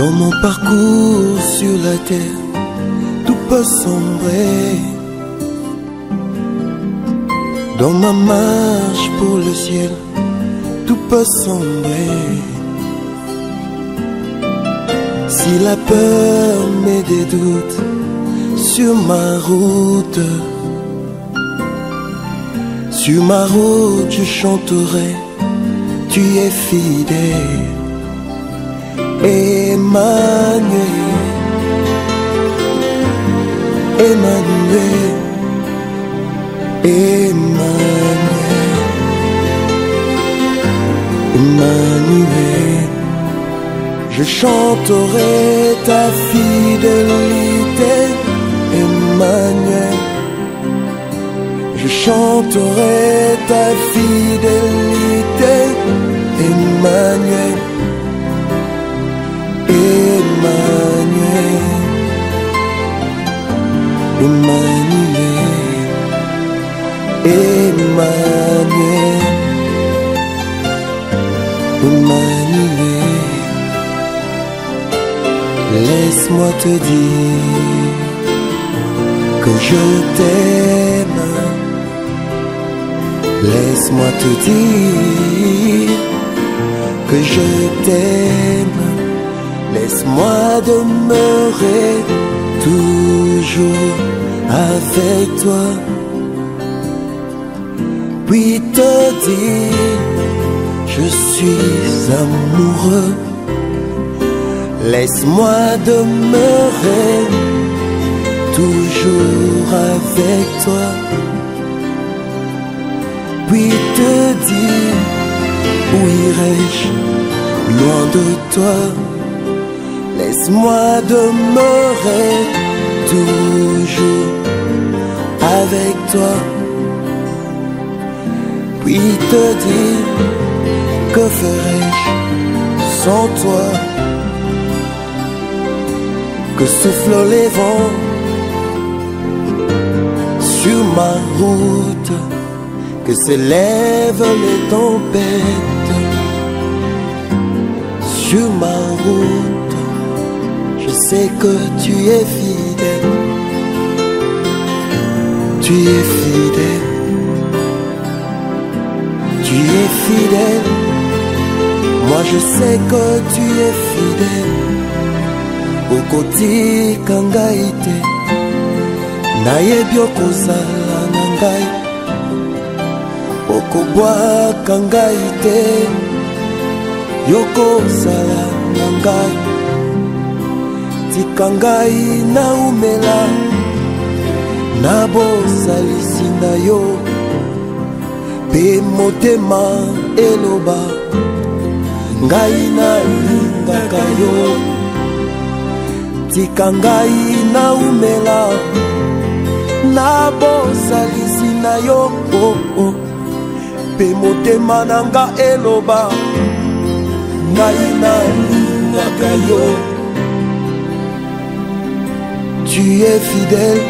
Dans mon parcours sur la terre, tout peut sombrer. Dans ma marche pour le ciel, tout peut sombrer. Si la peur met des doutes sur ma route, je chanterai, tu es fidèle. Emmanuel, Emmanuel, Emmanuel, Emmanuel. Je chanterai ta fidélité, Emmanuel. Je chanterai ta fidélité, Emmanuel. Emmanuel, Emmanuel, Emmanuel, Emmanuel. Laisse-moi te dire que je t'aime. Laisse-moi te dire que je t'aime. Laisse-moi demeurer toujours avec toi. Puis te dire, je suis amoureux. Laisse-moi demeurer toujours avec toi. Puis te dire, où irai-je loin de toi? Laisse-moi demeurer toujours avec toi. Puis te dire, que ferais-je sans toi? Que soufflent les vents sur ma route, que s'élèvent les tempêtes sur ma route. Je sais que tu es fidèle, tu es fidèle, tu es fidèle. Moi je sais que tu es fidèle. Okoti kangai te, nayebi okozala na ngai. Okobwa kangai te, yokozala na ngai. Tika ngai na umela, na bosalisi na yo. Pe motema eloba, ngai nalingaka yo. Tika ngai na umela, na bosalisi na yo. Oh, oh. Pe motema nanga eloba, ngai nalingaka yo. Tu es fidèle,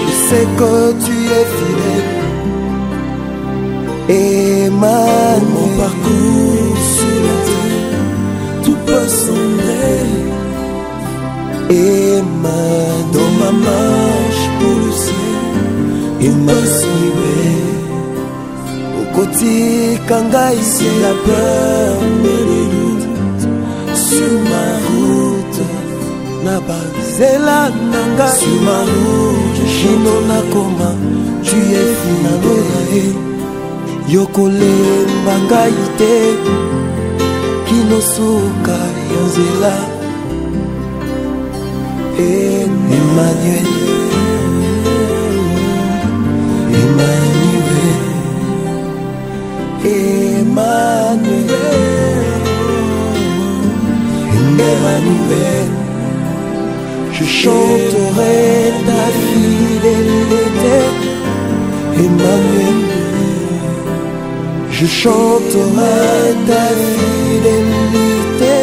je sais que tu es fidèle. Emmanuel, mon parcours sur la terre, tout peut sombrer. Emmanuel, dans ma marche pour le ciel, Emmanuel. Au côté kangai, c'est la peur et les doutes sur ma route. Nabazela nanga sur ma route, Chino nakoma, tu es fidèle. Yokole bangaite, kinosuka yanzela. Emmanuel, Emmanuel, Emmanuel, Emmanuel. Je chanterai ta fidélité, Emmanuel. Je chanterai ta fidélité,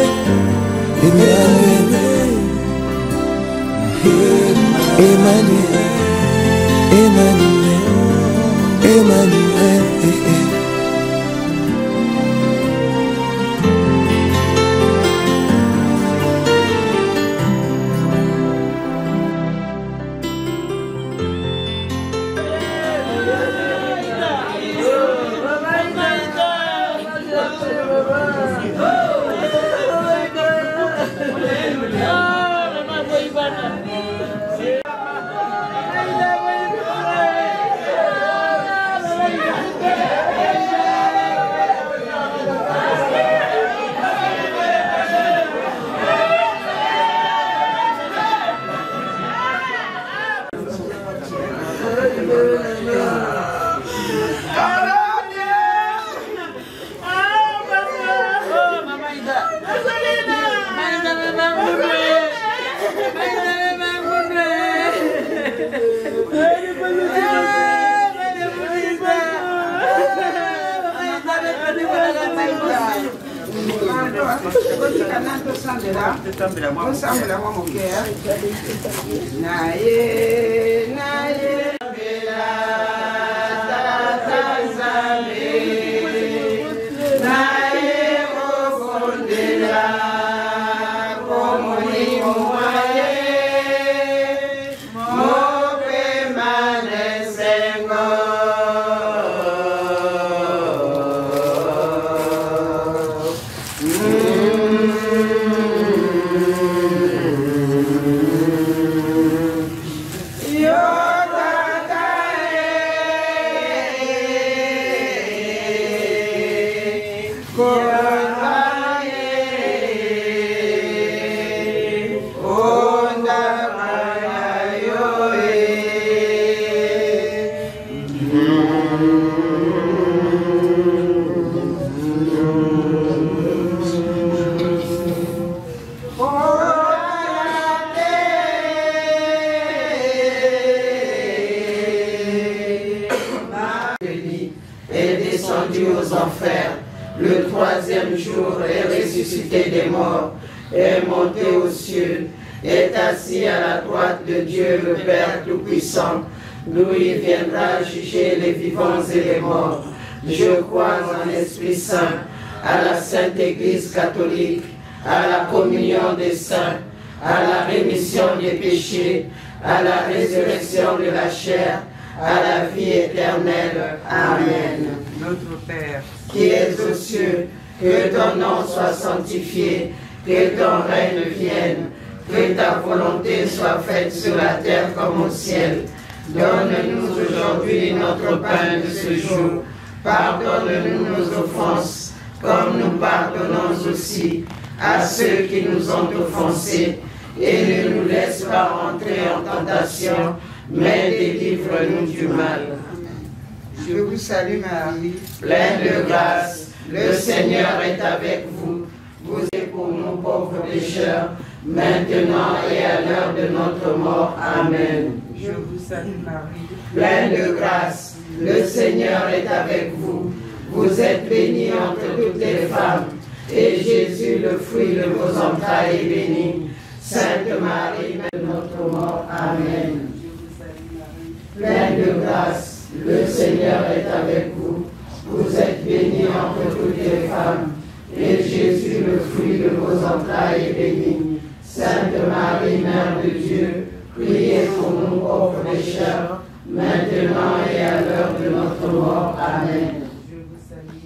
Emmanuel. Emmanuel, Emmanuel, Emmanuel. Est descendu aux enfers, le troisième jour est ressuscité des morts, est monté aux cieux, est assis à la droite de Dieu le Père Tout-Puissant, d'où il viendra juger les vivants et les morts. Je crois en l'Esprit Saint, à la Sainte Église catholique, à la communion des saints, à la rémission des péchés, à la résurrection de la chair, à la vie éternelle. Amen. Notre Père, qui es aux cieux, que ton nom soit sanctifié, que ton règne vienne, que ta volonté soit faite sur la terre comme au ciel. Donne-nous aujourd'hui notre pain de ce jour. Pardonne-nous nos offenses, comme nous pardonnons aussi à ceux qui nous ont offensés. Et ne nous laisse pas entrer en tentation, mais délivre-nous du mal. je vous salue Marie, Pleine de grâce, le Seigneur est avec vous. Vous êtes pour nous pauvres pécheurs, maintenant et à l'heure de notre mort. Amen. je vous salue Marie, Pleine de grâce, le Seigneur est avec vous. Vous êtes bénie entre toutes les femmes, et Jésus, le fruit de vos entrailles, est béni. Sainte Marie, Mère de notre mort. Amen. Pleine de grâce, le Seigneur est avec vous. Vous êtes bénie entre toutes les femmes, et Jésus, le fruit de vos entrailles, est béni. Sainte Marie, Mère de Dieu, priez pour nous pauvres pécheurs, maintenant et à l'heure de notre mort. Amen.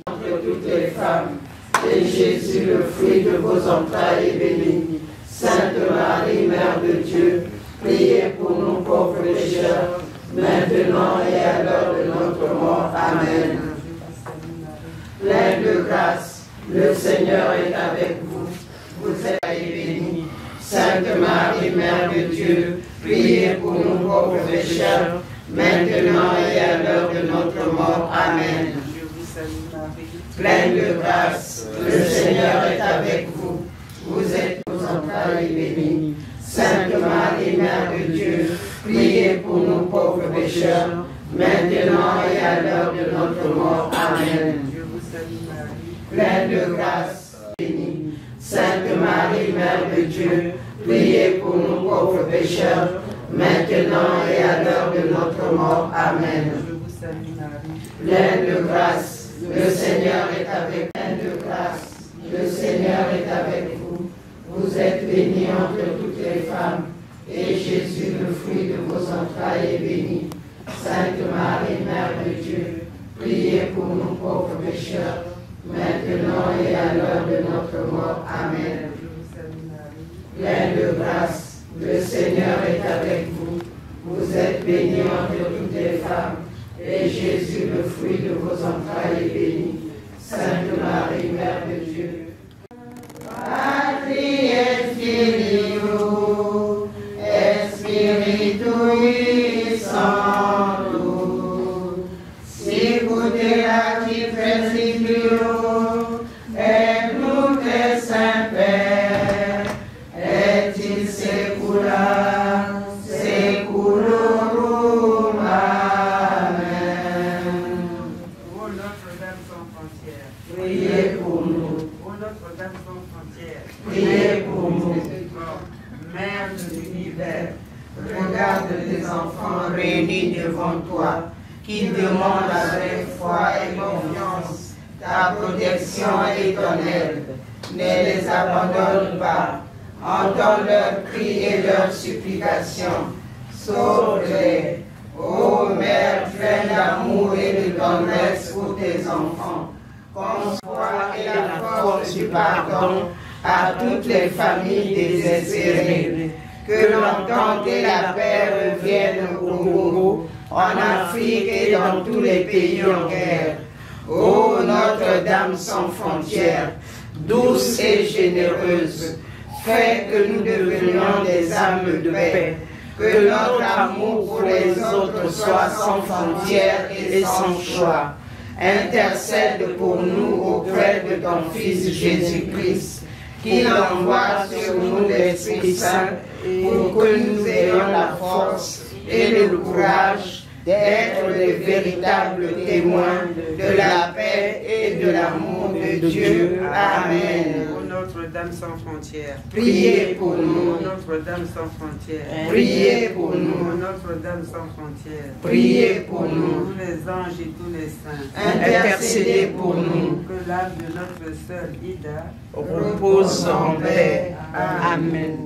Entre toutes les femmes, et Jésus, le fruit de vos entrailles, est béni. Sainte Marie, Mère de Dieu, priez pour nous pauvres pécheurs, maintenant et à l'heure de notre mort. Amen. Pleine de grâce, le Seigneur est avec vous. Vous êtes bénie. Sainte Marie, Mère de Dieu, priez pour nous pauvres pécheurs, maintenant et à l'heure de notre mort. Amen. je vous salue Marie, Pleine de grâce, le Seigneur est avec vous. Vous êtes aux entrailles bénies. Sainte Marie, Mère de Dieu, priez pour nous pauvres pécheurs, maintenant et à l'heure de notre mort. Amen. je vous salue Marie, Pleine de grâce, bénie. Sainte Marie, Mère de Dieu, priez pour nous pauvres pécheurs, maintenant et à l'heure de notre mort. Amen. je vous salue Marie, Pleine de grâce, le Seigneur est avec vous. Pleine de grâce, le Seigneur est avec vous. Vous êtes bénie entre toutes les femmes, et Jésus, le fruit de vos entrailles, est béni. Sainte Marie, Mère de Dieu, priez pour nous pauvres pécheurs, maintenant et à l'heure de notre mort. Amen. je vous salue Marie, Pleine de grâce, le Seigneur est avec vous. Vous êtes bénie entre toutes les femmes, et Jésus, le fruit de vos entrailles, est béni. Sainte Marie, Mère de Dieu, Patri et Filio, et Spiritui Sanctus. Regarde tes enfants réunis devant toi, qui demandent avec foi et confiance ta protection et ton aide. Ne les abandonne pas. Entends leurs cris et leurs supplications. Sauve-les. Ô Mère pleine d'amour et de tendresse pour tes enfants, conçois et la force du pardon à toutes les familles désespérées. Que l'entente et la paix reviennent au Congo, en Afrique et dans tous les pays en guerre. Ô Notre-Dame sans frontières, douce et généreuse, fais que nous devenions des âmes de paix. Que notre amour pour les autres soit sans frontières et sans choix. Intercède pour nous auprès de ton Fils Jésus-Christ, qu'il envoie sur nous l'Esprit Saint pour que nous ayons la force et le courage d'être les véritables témoins de la paix et de l'amour de Dieu. Amen. Ô Notre-Dame sans frontières, Priez pour ô nous. Notre-Dame sans frontières, Priez pour ô nous. Notre-Dame sans frontières, Priez pour nous. tous les anges et tous les saints, Intercédez pour nous. que l'âme de notre sœur Ida Repose en paix. Amen.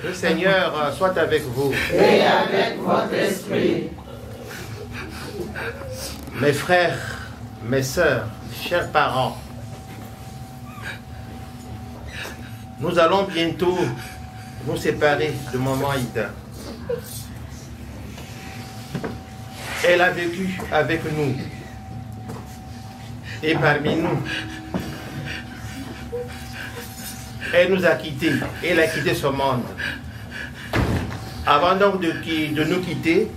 Le Seigneur soit avec vous. Et avec votre esprit. Mes frères, mes sœurs, chers parents, nous allons bientôt nous séparer de maman Ida. Elle a vécu avec nous et parmi nous. Elle nous a quittés. Elle a quitté ce monde. Avant donc de nous quitter,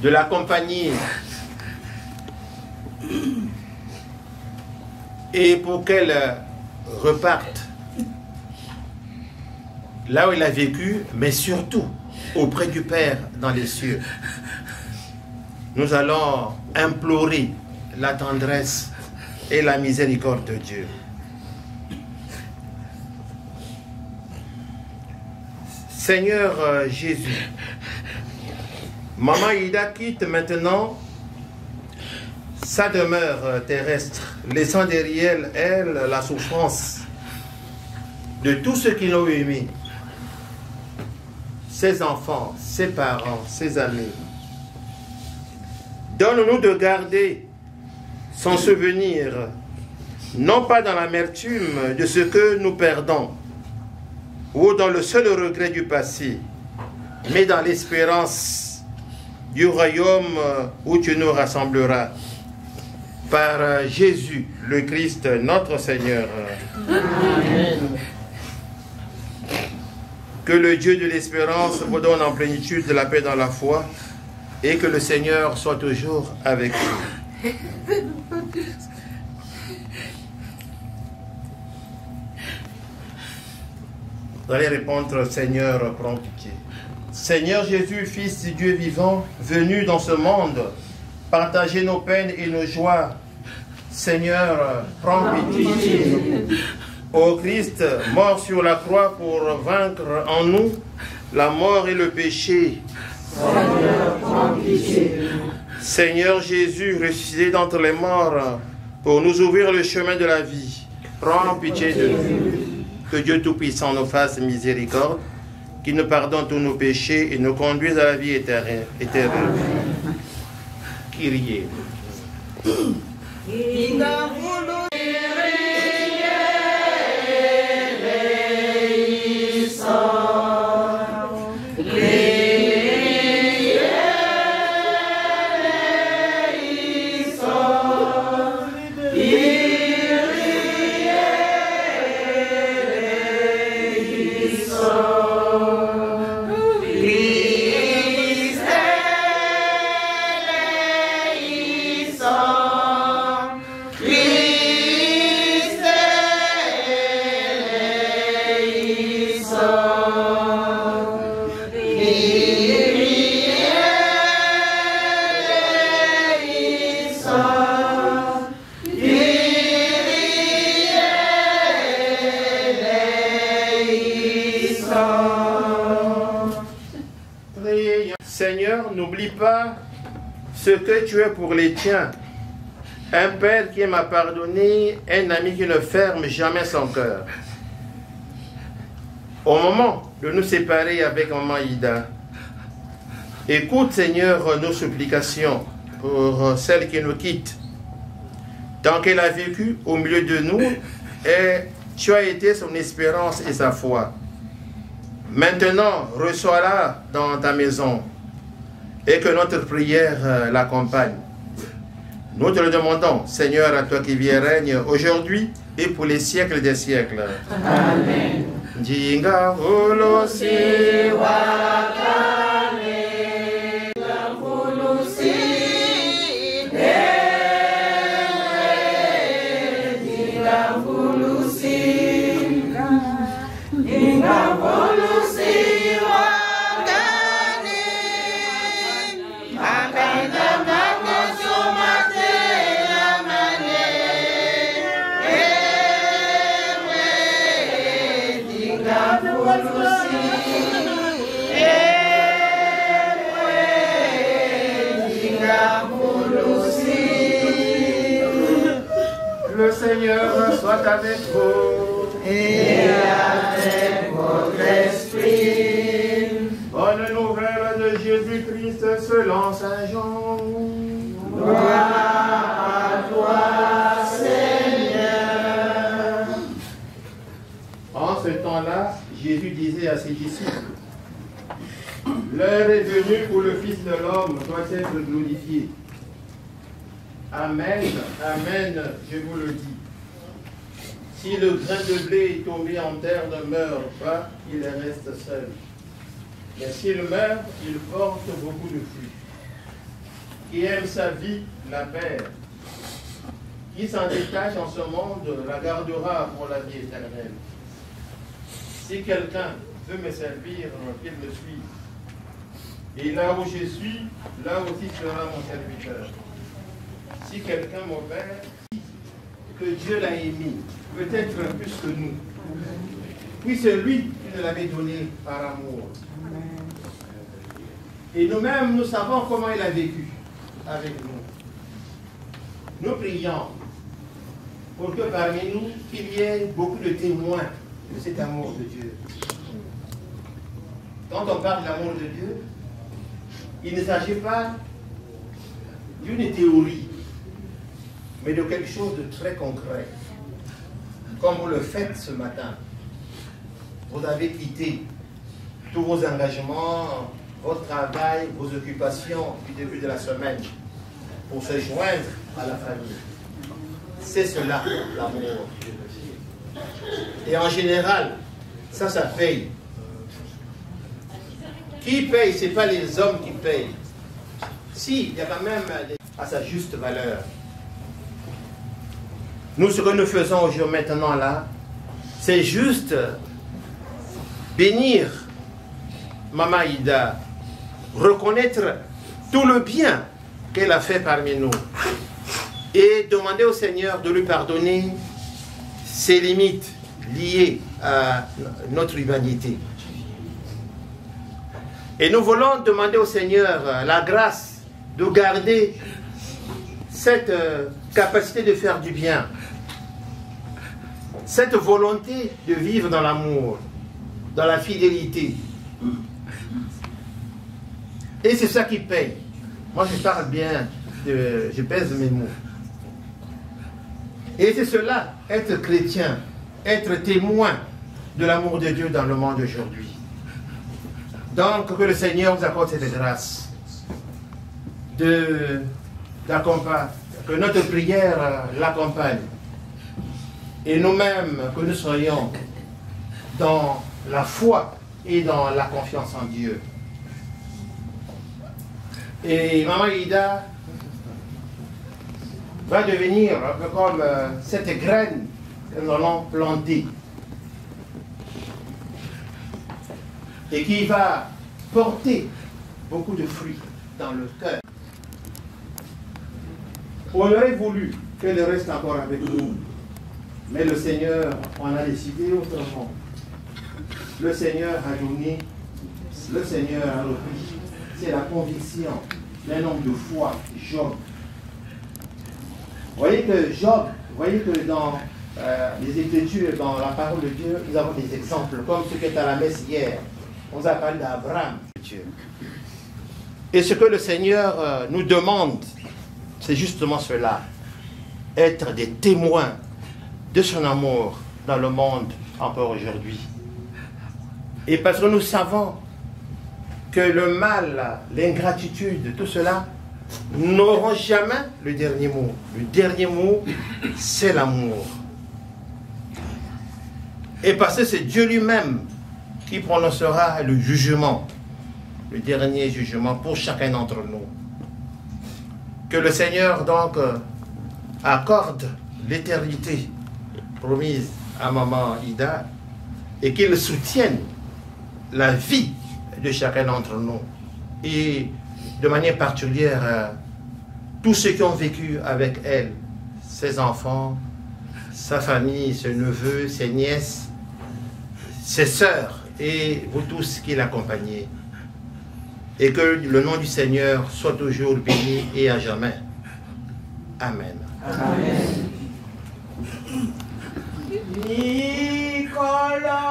de l'accompagner et pour qu'elle reparte là où elle a vécu, mais surtout auprès du Père dans les cieux. Nous allons implorer la tendresse et la miséricorde de Dieu. Seigneur Jésus, Maman Ida quitte maintenant sa demeure terrestre, laissant derrière elle la souffrance de tous ceux qui l'ont aimé, ses enfants, ses parents, ses amis. Donne-nous de garder son souvenir, non pas dans l'amertume de ce que nous perdons, ou dans le seul regret du passé, mais dans l'espérance du royaume où tu nous rassembleras. Par Jésus, le Christ, notre Seigneur. Amen. Que le Dieu de l'espérance vous donne en plénitude de la paix dans la foi et que le Seigneur soit toujours avec vous. Vous allez répondre, Seigneur, prends pitié. Seigneur Jésus, Fils du Dieu vivant, venu dans ce monde, partager nos peines et nos joies. Seigneur, prends pitié. Ô Christ, mort sur la croix pour vaincre en nous la mort et le péché. Seigneur, prends pitié. Seigneur Jésus, ressuscité d'entre les morts, pour nous ouvrir le chemin de la vie, prends pitié de nous. Que Dieu Tout-Puissant nous fasse miséricorde, qu'il nous pardonne tous nos péchés et nous conduise à la vie éternelle. Kyrie. Seigneur, n'oublie pas ce que tu es pour les tiens. Un père qui m'a pardonné, un ami qui ne ferme jamais son cœur. Au moment de nous séparer avec maman Ida, écoute, Seigneur, nos supplications pour celle qui nous quitte. Tant qu'elle a vécu au milieu de nous, et tu as été son espérance et sa foi. Maintenant, reçois-la dans ta maison et que notre prière l'accompagne. Nous te le demandons, Seigneur, à toi qui vis et règnes aujourd'hui et pour les siècles des siècles. Amen. Jinga holosi wakane holosi jinga holosi Le Seigneur soit avec vous. Et avec votre esprit. Bonne nouvelle de Jésus-Christ selon Saint Jean. Gloire à toi, Seigneur. En ce temps-là, Jésus disait à ses disciples, l'heure est venue où le Fils de l'homme doit être glorifié. Amen, amen, je vous le dis. Si le grain de blé est tombé en terre ne meurt pas, il reste seul. Mais s'il meurt, il porte beaucoup de fruits. Qui aime sa vie la perd. Qui s'en détache en ce monde la gardera pour la vie éternelle. Si quelqu'un veut me servir, qu'il me suive. Et là où je suis, là aussi sera mon serviteur. Si quelqu'un m'obéit, que Dieu l'a émis, peut-être plus que nous. Puis c'est lui qui nous l'avait donné par amour. Et nous-mêmes, nous savons comment il a vécu avec nous. Nous prions pour que parmi nous, qu'il y ait beaucoup de témoins de cet amour de Dieu. Quand on parle de l'amour de Dieu, il ne s'agit pas d'une théorie, mais de quelque chose de très concret. Comme vous le faites ce matin. Vous avez quitté tous vos engagements, votre travail, vos occupations du début de la semaine pour se joindre à la famille. C'est cela, l'amour. Et en général, ça paye. Qui paye? Ce n'est pas les hommes qui payent. Si, il y a quand même à sa juste valeur. Nous, ce que nous faisons aujourd'hui maintenant là, c'est juste bénir Maman Ida, reconnaître tout le bien qu'elle a fait parmi nous et demander au Seigneur de lui pardonner ses limites liées à notre humanité. Et nous voulons demander au Seigneur la grâce de garder cette capacité de faire du bien, cette volonté de vivre dans l'amour, dans la fidélité. Et c'est ça qui paye. Moi je parle bien, je pèse mes mots. Et c'est cela, être chrétien, être témoin de l'amour de Dieu dans le monde aujourd'hui. Donc que le Seigneur nous accorde cette grâce d'accompagner, que notre prière l'accompagne. Et nous-mêmes, que nous soyons dans la foi et dans la confiance en Dieu. Et Maman Ida va devenir un peu comme cette graine que nous allons planter et qui va porter beaucoup de fruits dans le cœur. On aurait voulu qu'elle reste encore avec nous, mais le Seigneur en a décidé autrement. Le Seigneur a donné, le Seigneur a repris. C'est la conviction d'un homme de foi, Job. Vous voyez que dans les Écritures, dans la parole de Dieu, nous avons des exemples, comme ce qui est à la messe hier. On nous a parlé d'Abraham. Et ce que le Seigneur nous demande, c'est justement cela. Être des témoins de son amour dans le monde encore aujourd'hui. Et parce que nous savons que le mal, l'ingratitude, tout cela n'auront jamais le dernier mot. Le dernier mot, c'est l'amour. Et parce que c'est Dieu lui-même qui prononcera le jugement, le dernier jugement pour chacun d'entre nous. Que le Seigneur donc accorde l'éternité promise à Maman Ida et qu'il soutienne la vie de chacun d'entre nous et de manière particulière tous ceux qui ont vécu avec elle, ses enfants, sa famille, ses neveux, ses nièces, ses sœurs et vous tous qui l'accompagnez. Et que le nom du Seigneur soit toujours béni et à jamais. Amen. Amen. Nicolas.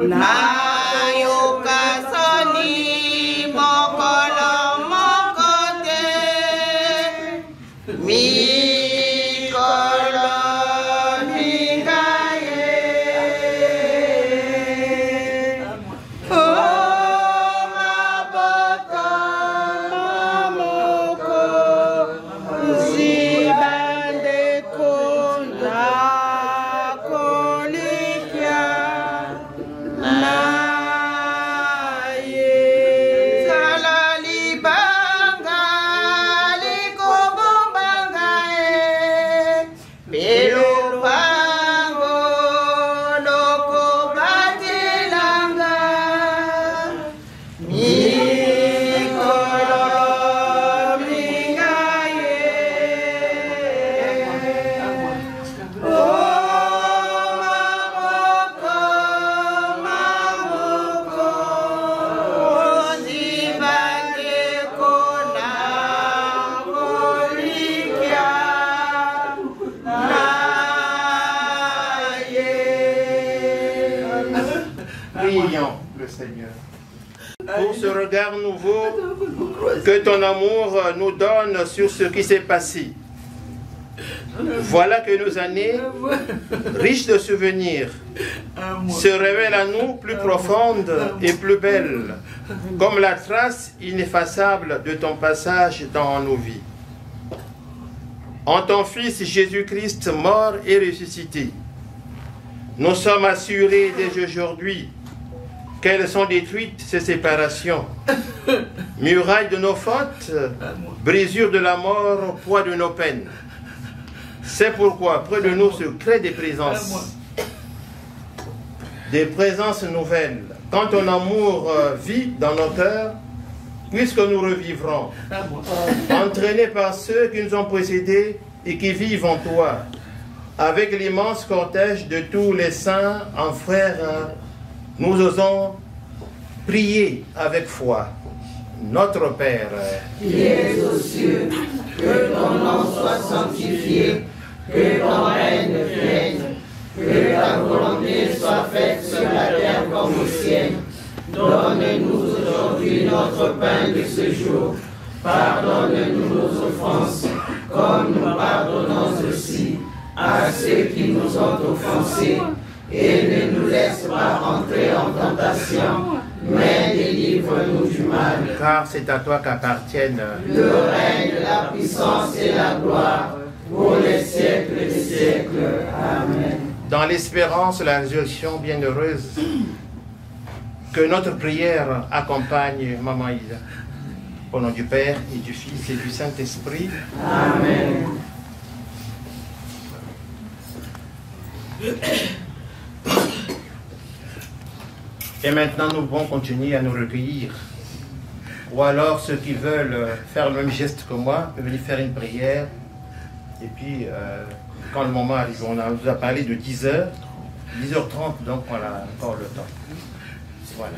Nayo kasoni mokolo mokote Prions le Seigneur. Pour ce regard nouveau que ton amour nous donne sur ce qui s'est passé. Voilà que nos années, riches de souvenirs, se révèlent à nous plus profondes et plus belles, comme la trace ineffaçable de ton passage dans nos vies. En ton Fils Jésus-Christ mort et ressuscité, nous sommes assurés dès aujourd'hui qu'elles sont détruites ces séparations, murailles de nos fautes, brisures de la mort, poids de nos peines. C'est pourquoi près de nous se créent des présences nouvelles. Quand ton amour vit dans nos cœurs, puisque nous revivrons, entraînés par ceux qui nous ont précédés et qui vivent en toi, avec l'immense cortège de tous les saints en frères, nous osons prier avec foi. Notre Père, qui es aux cieux, que ton nom soit sanctifié, que ton règne vienne, que ta volonté soit faite sur la terre comme au ciel. Donne-nous aujourd'hui notre pain de ce jour. Pardonne-nous nos offenses, comme nous pardonnons aussi à ceux qui nous ont offensés. Et ne nous laisse pas entrer en tentation, mais délivre-nous du mal. Car c'est à toi qu'appartiennent le règne, la puissance et la gloire, pour les siècles des siècles. Amen. Dans l'espérance, la résurrection bienheureuse, que notre prière accompagne Maman Ida. Au nom du Père et du Fils et du Saint-Esprit. Amen. Et maintenant, nous pouvons continuer à nous recueillir. Ou alors, ceux qui veulent faire le même geste que moi, peuvent venir faire une prière. Et puis, quand le moment arrive, on nous a parlé de 10h, 10h30, donc on a encore le temps. Voilà.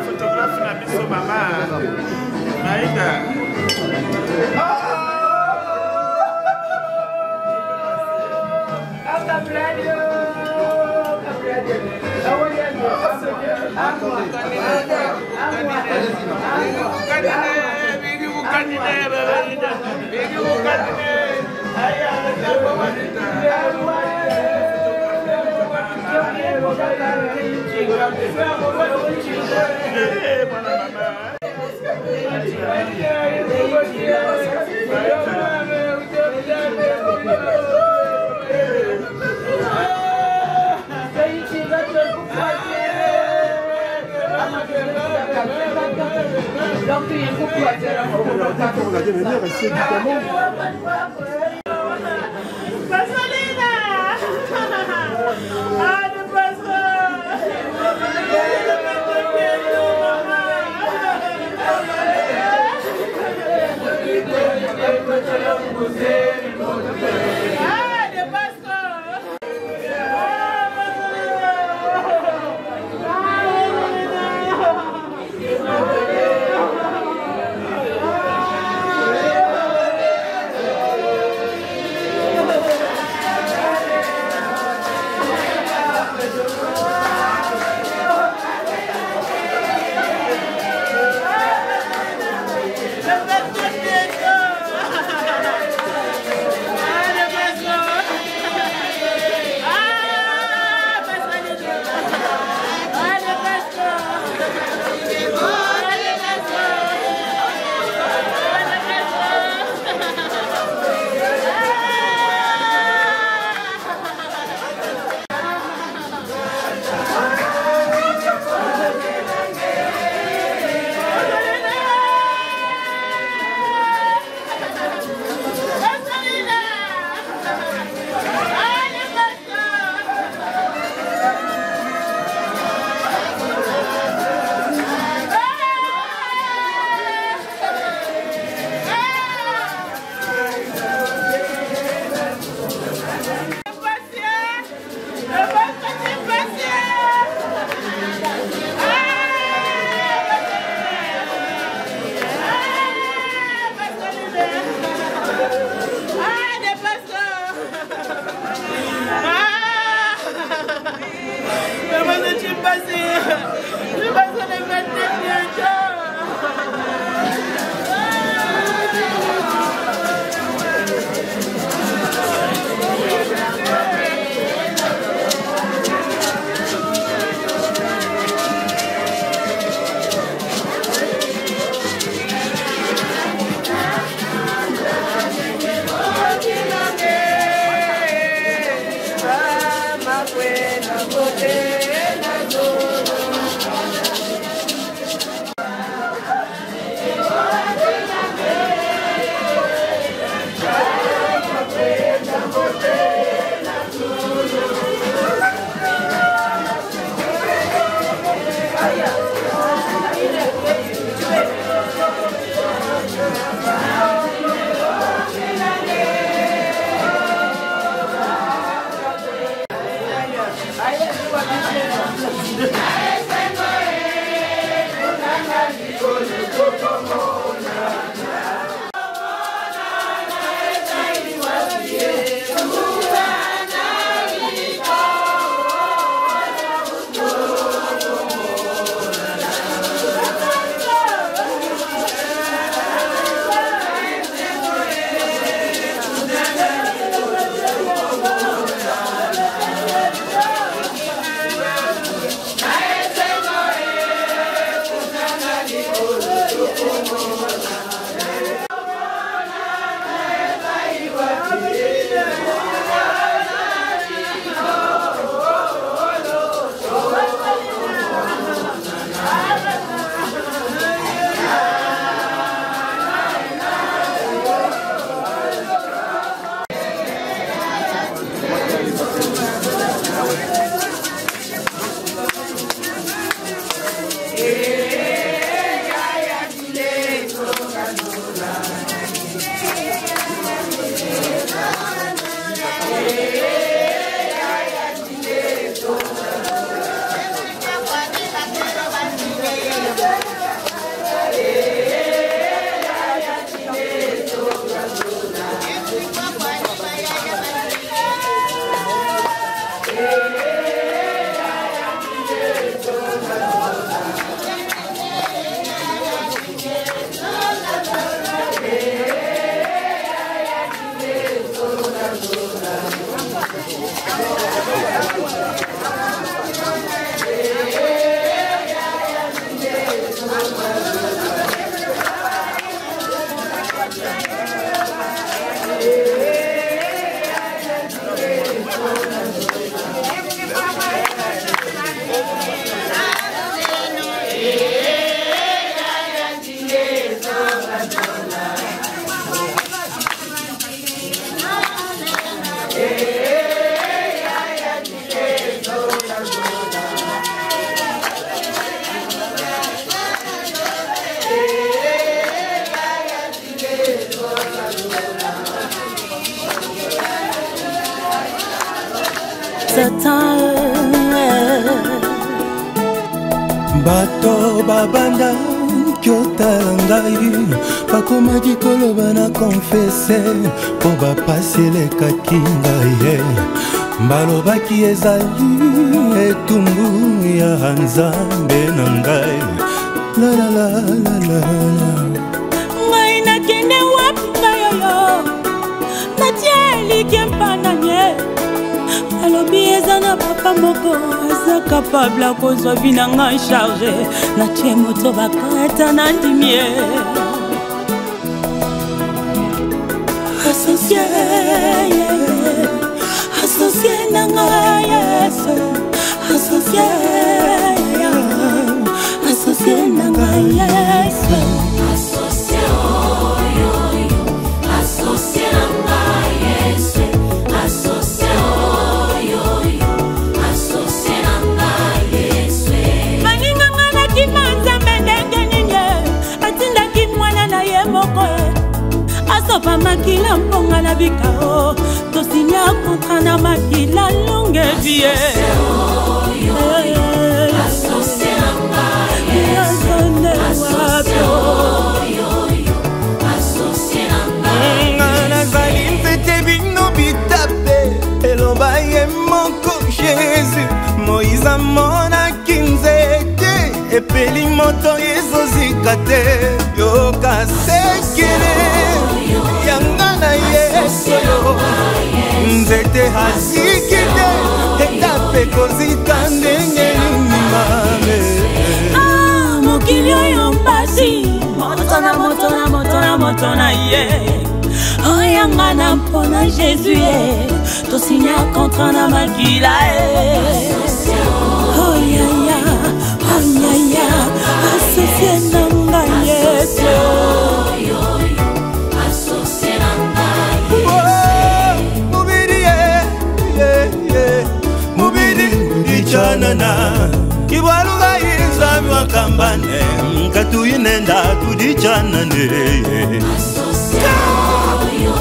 Photographe na biso mama. Aïda. Satan. Bato babanda kyotala ngai bakoma kikoloba na konfese po bapaselekaki ngai balobaki ezali etumbu ya Nzambe na ngai ngai nakende wapi ngai oyo natie eliki empananie alobi eza na papa moko aza kapable akozwa vi na ngai charge natie moto bakata na ndimie asocie na ngai Yesu asocie na ngai Yesu asopa makila mponga na bikao tosinya kontra na makila longe vie nazali nzete bino bitape eloba ye moko Jésus Moïse amonaki nzete epeli moto ezozika te yoka sekele yanga na Yesu nzete hasiki te etape kozika ndenge nini mame mokili oyo mpasi moto na ye oyanga na mpona Jésus ye tosinya kontra na makila oyaya asocie na ngai Yesu mubili ichanana kibaluga izami wakambane mkatuyinenda tudichanane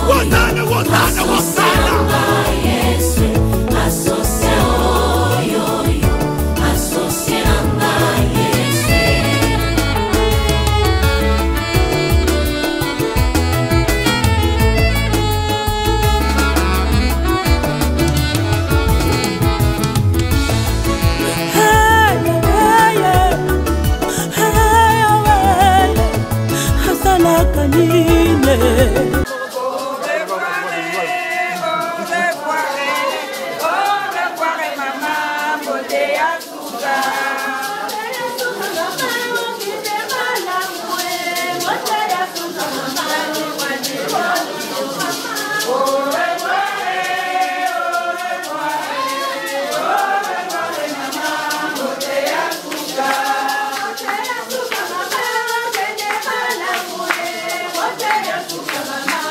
Wotana Mama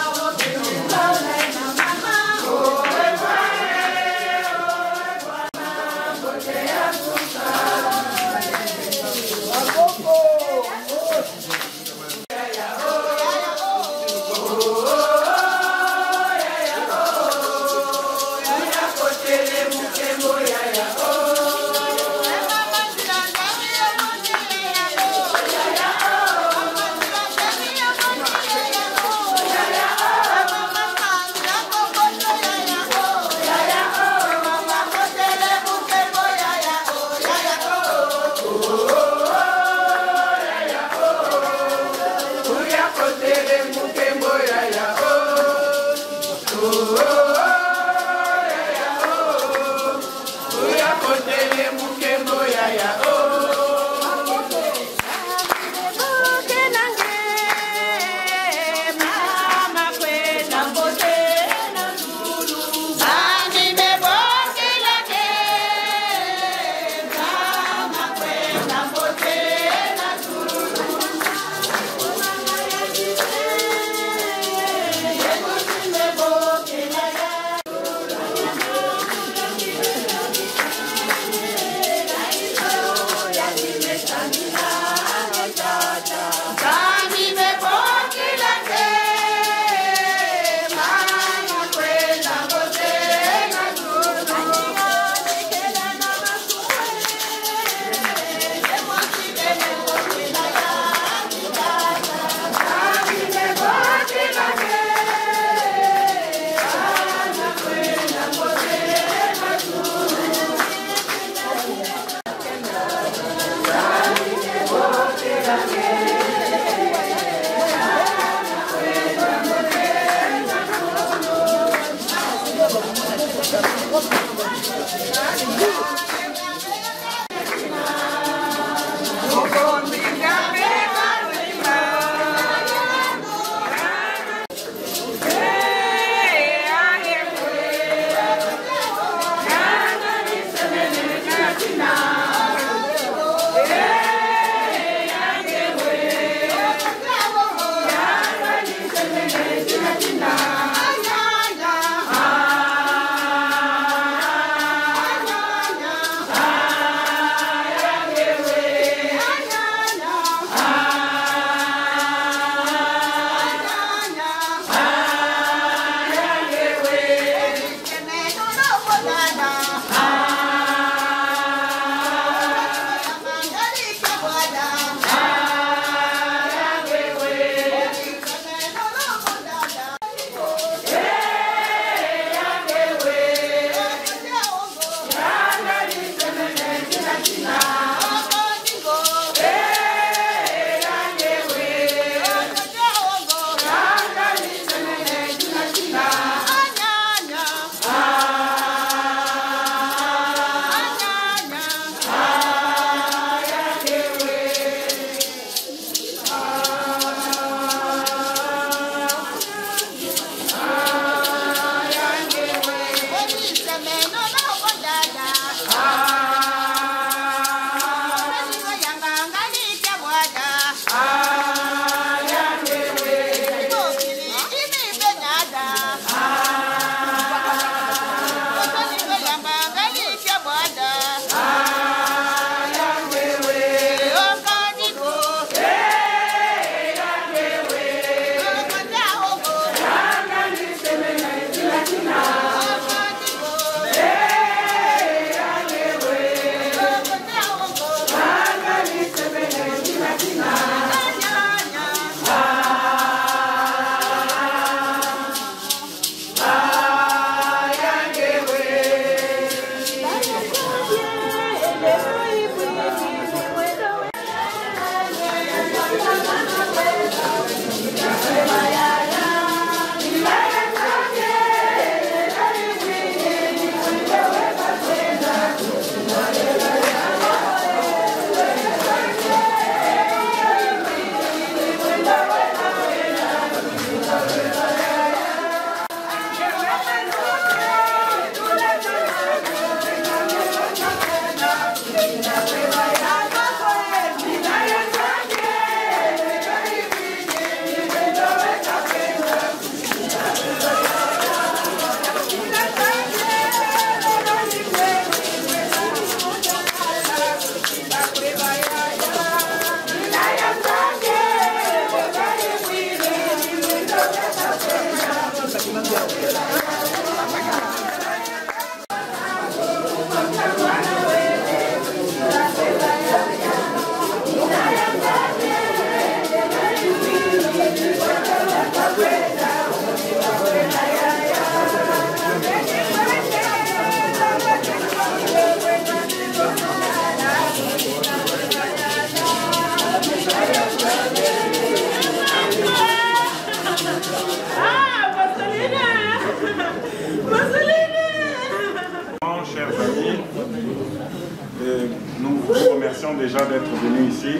nous vous remercions déjà d'être venus ici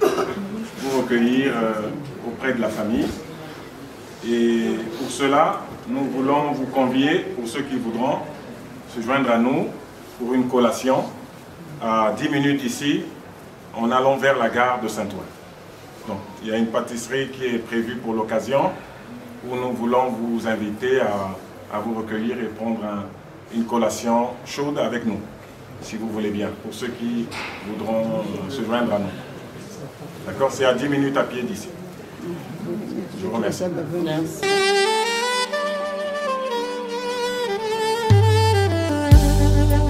vous recueillir auprès de la famille. Et pour cela, nous voulons vous convier, pour ceux qui voudront, se joindre à nous pour une collation à 10 minutes ici, en allant vers la gare de Saint-Ouen. Donc, il y a une pâtisserie qui est prévue pour l'occasion, où nous voulons vous inviter à vous recueillir et prendre une collation chaude avec nous, si vous voulez bien, pour ceux qui voudront se joindre à nous. D'accord? C'est à 10 minutes à pied d'ici. Je vous remercie.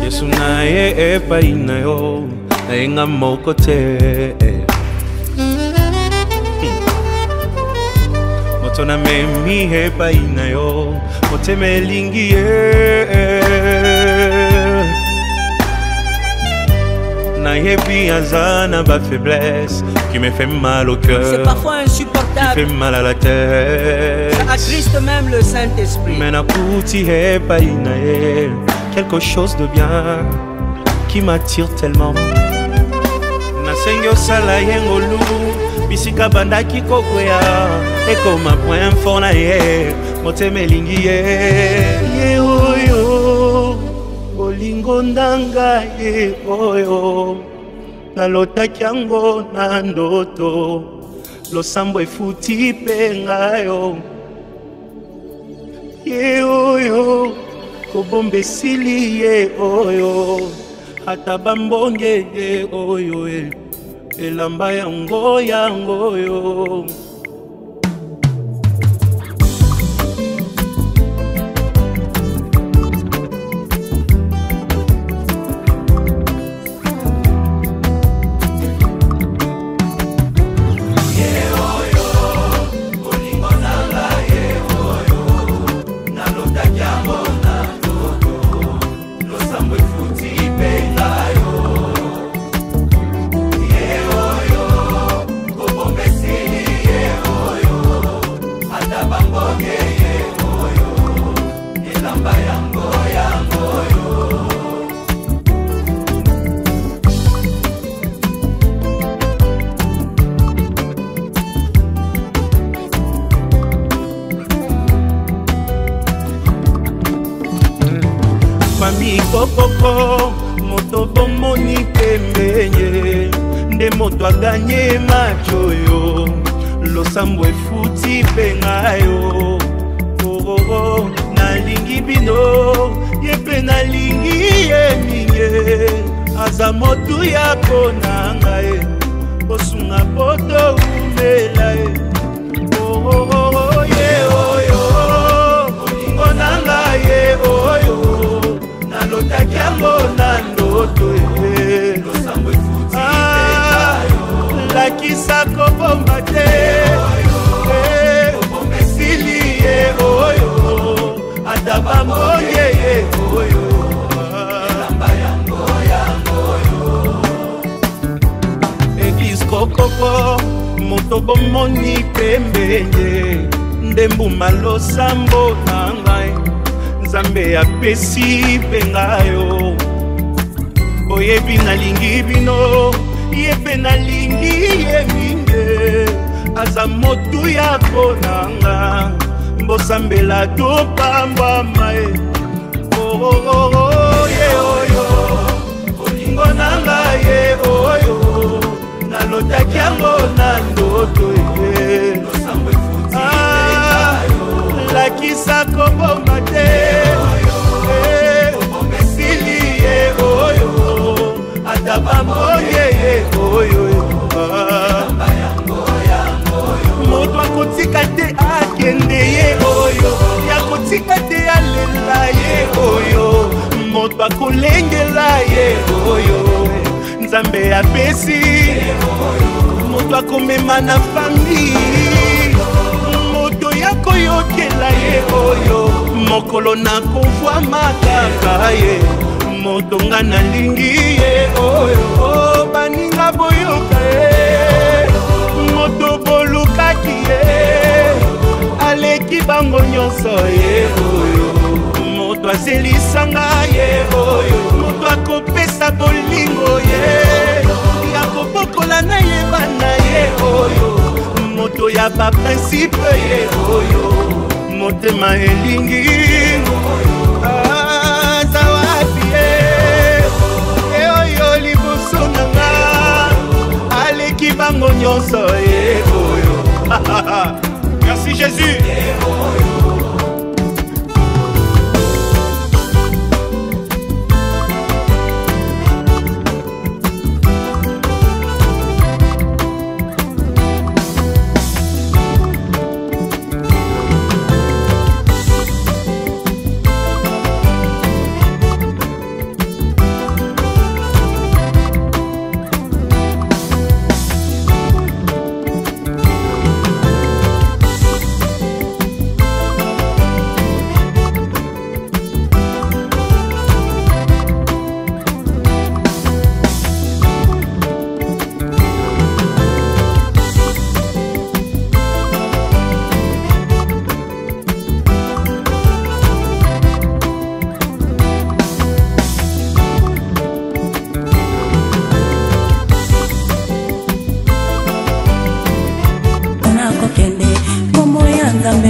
Yesu naye epai na yo naenga moko te moto na memi epai na yo motema elingi ye nayebi aza na ba faiblesse qui me fait mal au cœur. C'est parfois insupportable. Qui fait mal à la tête. Ça attriste même le Saint-Esprit. Mais nakuti epai na ye quelque chose de bien qui m'attire tellement. Nasengi osala yengolu bisika bandaki kokwea ekoma point fort na ye motema elingi ye oyo olingo ndanga ye oyo nalotaki yango na ndoto losambo efuti mpe ngayo ye oyo kobomba esili ye oyo ata bambonge ye oyo elamba yango yangoyo. Koko moto bomoni pembenye nde moto aganye macho yo losambo efuti pengayo oh nalingi bino yepe nalingi ye minge aza motu ya konanga e osunga poto umela e oh ye oyo olingo nanga ye oyo nalotaki yango na ndoto losambo efuti lakisa kobomba te esili ye oyo ata bambonge ye oyo elamba yango yangoyo eglise kokoko moto bomoni pembenye nde mbuma losambo na ngai Nzambe apesi pengayo oyebi nalingi bino yepe nalingi ye minge aza motu ya konanga mbosambela topambwama ye ye oyo olingo nanga ye oyo nalotaki yango na ndoto ye lakisa kobomba te esili ye oyo ata bambonge ye oyo moto akotika te akende ye oyo yakotika te alela ye oyo moto akolengela ye oyo Nzambe apesi moto akomema na famille moto yakoyokela ye oyo mokolo nakovwa makaka ye moto nga nalingi ye oyo baninga boyoka ye moto bolukaki ye aleki bango nyonso ye oyo moto azelisanga ye oyo moto akopesa bolingo ye moto ya ba principe motema elingi azawapi oyo liboso nanga aleki bango nyonso oyo. Merci Jésus.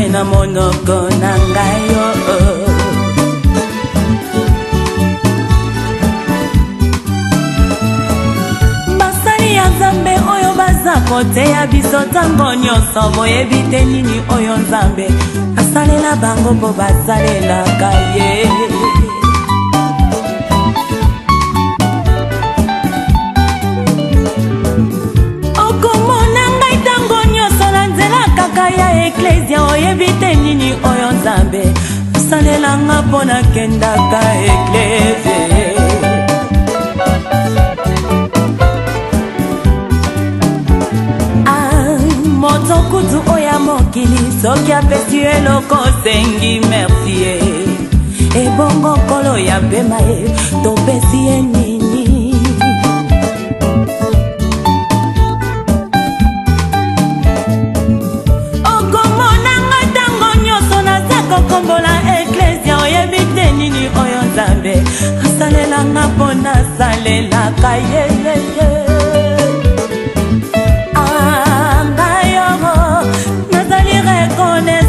Na monoko na ngai yo basali ya Nzambe oyo baza koteya biso ntango nyonso boyebi te nini oyo Nzambe asalela bango mpo basalelaka ye. Okomona ngai ntango nyonso na nzela kaka ya eklesia oyebi te nini oyo Nzambe asalelanga mpo nakendaka eklesia. Moto kutu oya mokili soki apesi eloko osengi merci ebongo nkolo ya pema ye topesi ye nini. Okomonanga ntango nyonso naza kokombola eklesia oyebi te nini oyo Nzambe asalelanga mpo nasalelaka yeyeye. Nazali reconnaissant